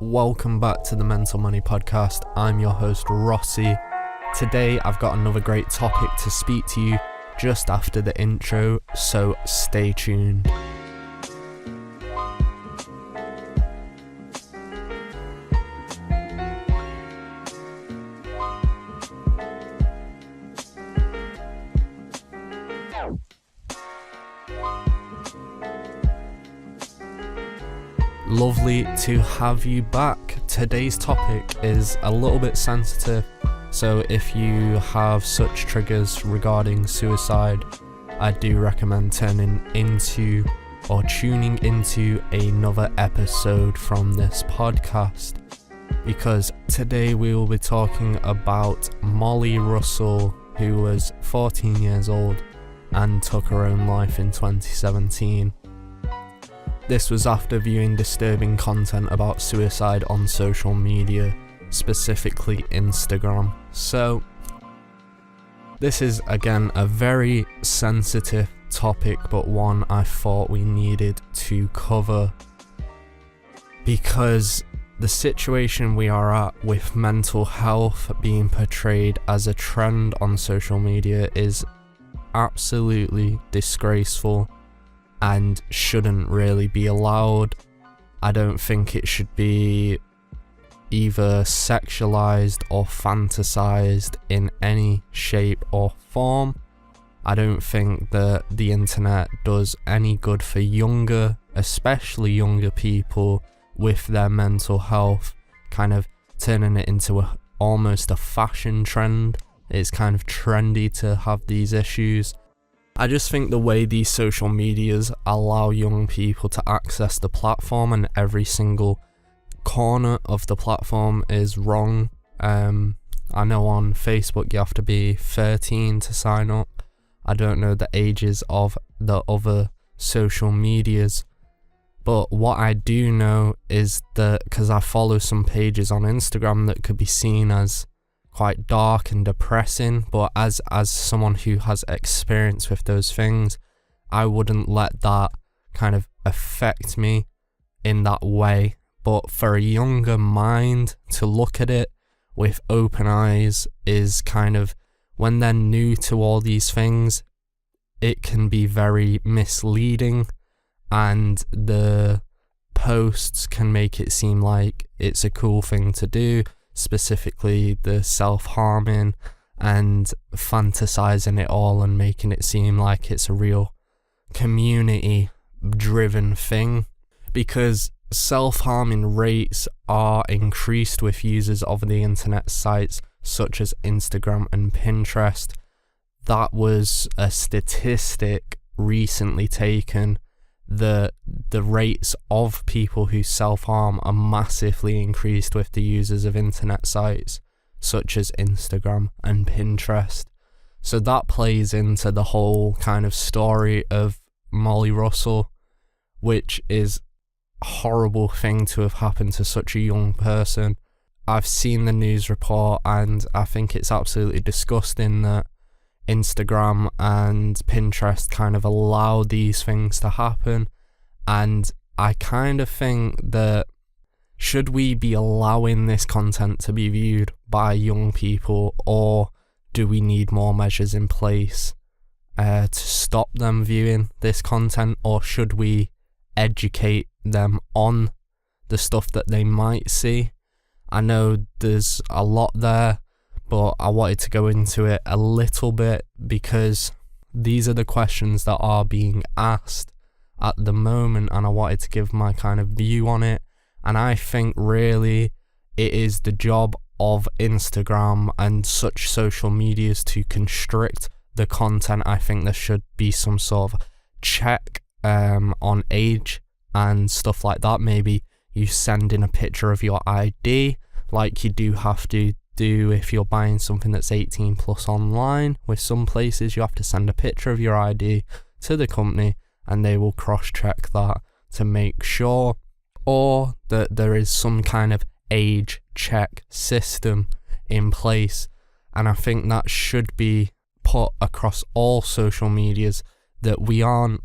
Welcome back to the Mental Money Podcast. I'm your host, Rossi. Today, I've got another great topic to speak to you just after the intro, so stay tuned. Lovely to have you back. Today's topic is a little bit sensitive, so if you have such triggers regarding suicide, I do recommend tuning into another episode from this podcast, because today we will be talking about Molly Russell, who was 14 years old and took her own life in 2017. This was after viewing disturbing content about suicide on social media, specifically Instagram. So, this is again a very sensitive topic, but one I thought we needed to cover, because the situation we are at with mental health being portrayed as a trend on social media is absolutely disgraceful and shouldn't really be allowed. I don't think it should be either sexualized or fantasized in any shape or form. I don't think that the internet does any good for especially younger people with their mental health, kind of turning it into almost a fashion trend. It's kind of trendy to have these issues. I just think the way these social medias allow young people to access the platform and every single corner of the platform is wrong. I know on Facebook you have to be 13 to sign up. I don't know the ages of the other social medias, but what I do know is that, because I follow some pages on Instagram that could be seen as quite dark and depressing, but as someone who has experience with those things, I wouldn't let that kind of affect me in that way. But for a younger mind to look at it with open eyes is kind of, when they're new to all these things, it can be very misleading, and the posts can make it seem like it's a cool thing to do, specifically the self-harming and fantasizing it all and making it seem like it's a real community-driven thing, because self-harming rates are increased with users of the internet sites such as Instagram and Pinterest. That was a statistic recently taken, that the rates of people who self-harm are massively increased with the users of internet sites such as Instagram and Pinterest. So that plays into the whole kind of story of Molly Russell, which is a horrible thing to have happened to such a young person. I've seen the news report and I think it's absolutely disgusting that Instagram and Pinterest kind of allow these things to happen, and I kind of think that, should we be allowing this content to be viewed by young people, or do we need more measures in place to stop them viewing this content, or should we educate them on the stuff that they might see? I know there's a lot there, but I wanted to go into it a little bit because these are the questions that are being asked at the moment, and I wanted to give my kind of view on it. And I think really it is the job of Instagram and such social medias to constrict the content. I think there should be some sort of check on age and stuff like that. Maybe you send in a picture of your ID, like you do have to do if you're buying something that's 18 plus online. With some places you have to send a picture of your ID to the company and they will cross-check that to make sure, or that there is some kind of age check system in place. And I think that should be put across all social medias, that we aren't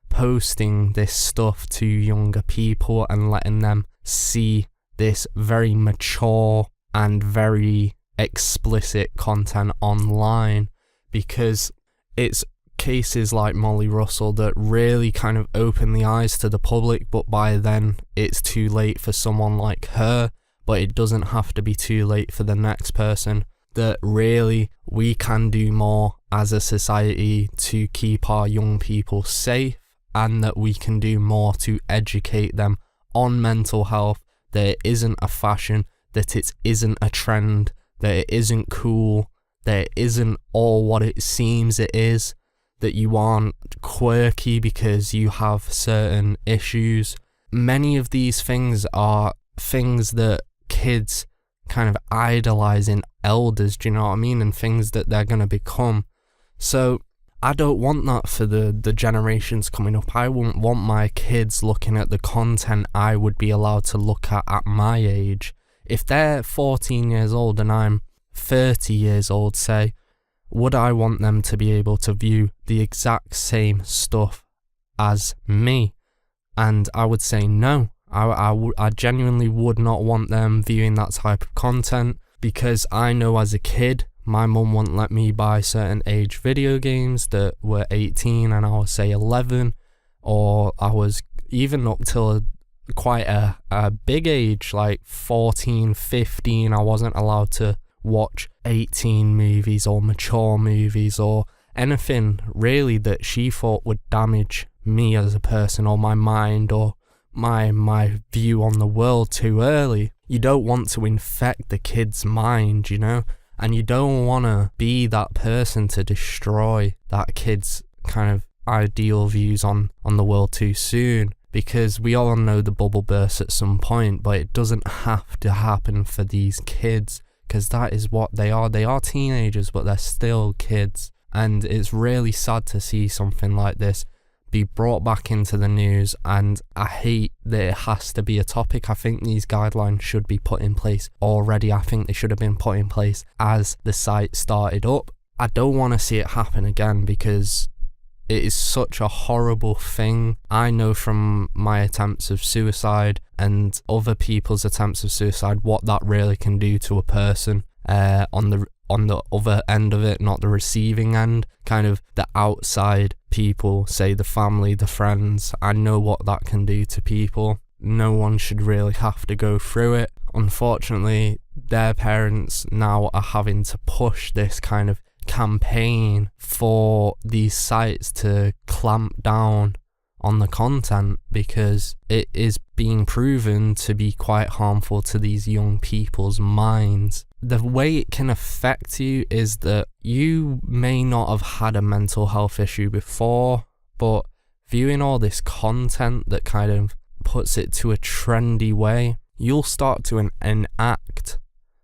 posting this stuff to younger people and letting them see this very mature and very explicit content online, because it's cases like Molly Russell that really kind of open the eyes to the public, but by then it's too late for someone like her. But it doesn't have to be too late for the next person. That really we can do more as a society to keep our young people safe, and that we can do more to educate them on mental health, that it isn't a fashion, that it isn't a trend, that it isn't cool, that it isn't all what it seems it is, that you aren't quirky because you have certain issues. Many of these things are things that kids kind of idolize in elders, do you know what I mean, and things that they're going to become. So I don't want that for the generations coming up. I wouldn't want my kids looking at the content I would be allowed to look at my age. If they're 14 years old and I'm 30 years old, say, would I want them to be able to view the exact same stuff as me? And I would say no. I genuinely would not want them viewing that type of content, because I know as a kid, my mum wouldn't let me buy certain age video games that were 18 and I would say 11, or I was even up till quite a big age, like 14, 15, I wasn't allowed to watch 18 movies or mature movies or anything really that she thought would damage me as a person or my mind or my view on the world too early. You don't want to infect the kid's mind, you know, and you don't want to be that person to destroy that kid's kind of ideal views on the world too soon, because we all know the bubble bursts at some point, but it doesn't have to happen for these kids, because that is what they are. They are teenagers, but they're still kids, and it's really sad to see something like this be brought back into the news, and I hate that it has to be a topic. I think these guidelines should be put in place already. I think they should have been put in place as the site started up. I don't want to see it happen again, because it is such a horrible thing. I know from my attempts of suicide and other people's attempts of suicide what that really can do to a person on the other end of it, not the receiving end, kind of the outside people, say the family, the friends. I know what that can do to people. No one should really have to go through it. Unfortunately, their parents now are having to push this kind of campaign for these sites to clamp down on the content, because it is being proven to be quite harmful to these young people's minds. The way it can affect you is that you may not have had a mental health issue before, but viewing all this content that kind of puts it to a trendy way, you'll start to enact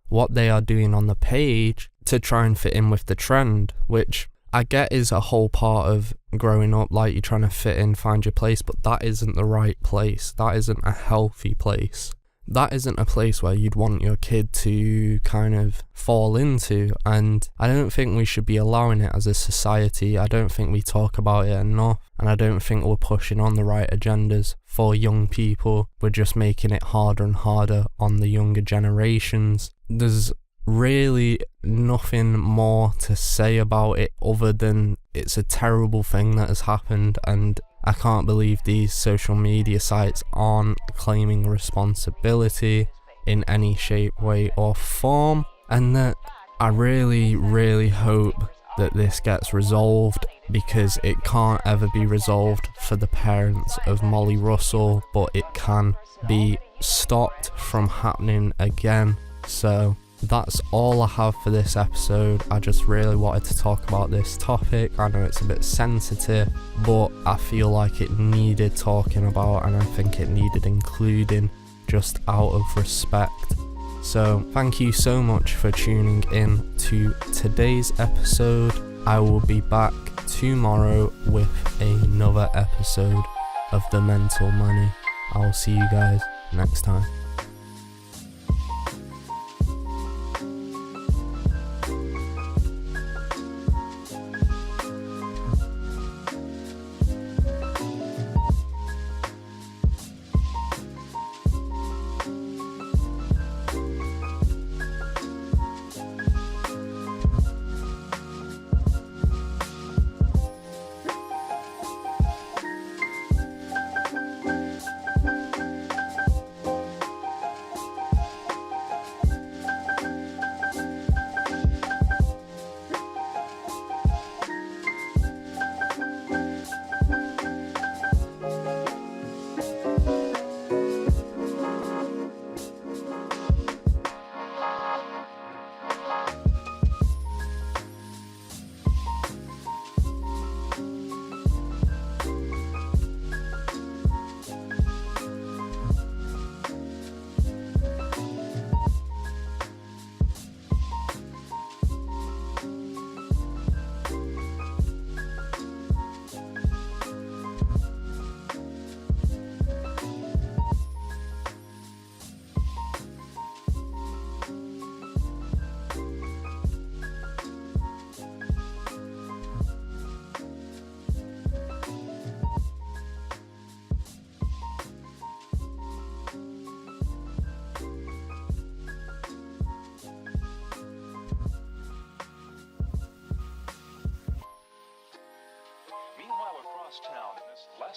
what they are doing on the page to try and fit in with the trend, which I get is a whole part of growing up, like you're trying to fit in, find your place, but that isn't the right place. That isn't a healthy place. That isn't a place where you'd want your kid to kind of fall into, and I don't think we should be allowing it as a society. I don't think we talk about it enough, and I don't think we're pushing on the right agendas for young people. We're just making it harder and harder on the younger generations. There's really nothing more to say about it other than it's a terrible thing that has happened, and I can't believe these social media sites aren't claiming responsibility in any shape, way or form, and that I really, really hope that this gets resolved, because it can't ever be resolved for the parents of Molly Russell, but it can be stopped from happening again. So that's all I have for this episode. I just really wanted to talk about this topic. I know it's a bit sensitive, but I feel like it needed talking about, and I think it needed including, just out of respect. So thank you so much for tuning in to today's episode. I will be back tomorrow with another episode of The Mental Manny. I'll see you guys next time.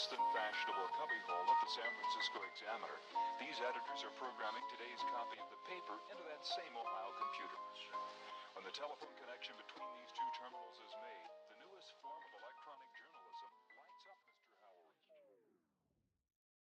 less than fashionable cubbyhole at the San Francisco Examiner. These editors are programming today's copy of the paper into that same Ohio computer. When the telephone connection between these two terminals is made, the newest form of